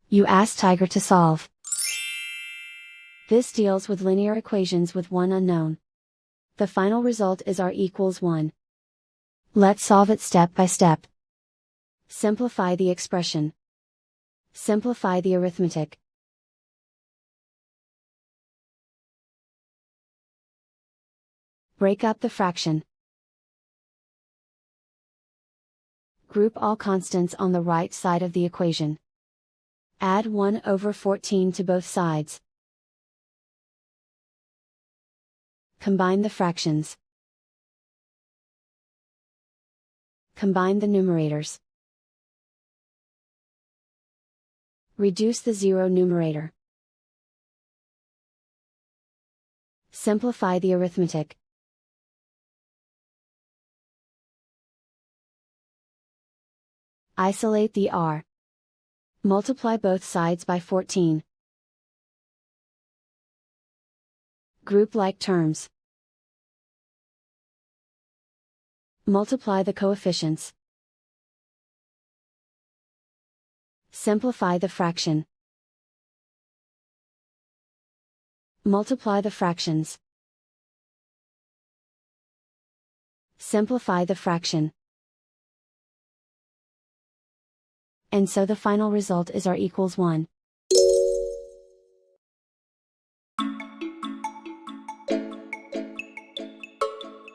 You ask Tiger to solve. This deals with linear equations with one unknown. The final result is r equals 1. Let's solve it step by step. Simplify the expression. Simplify the arithmetic. Break up the fraction. Group all constants on the right side of the equation. Add 1 over 14 to both sides. Combine the fractions. Combine the numerators. Reduce the zero numerator. Simplify the arithmetic. Isolate the r. Multiply both sides by 14. Group like terms. Multiply the coefficients. Simplify the fraction. Multiply the fractions. Simplify the fraction. And so the final result is r equals 1.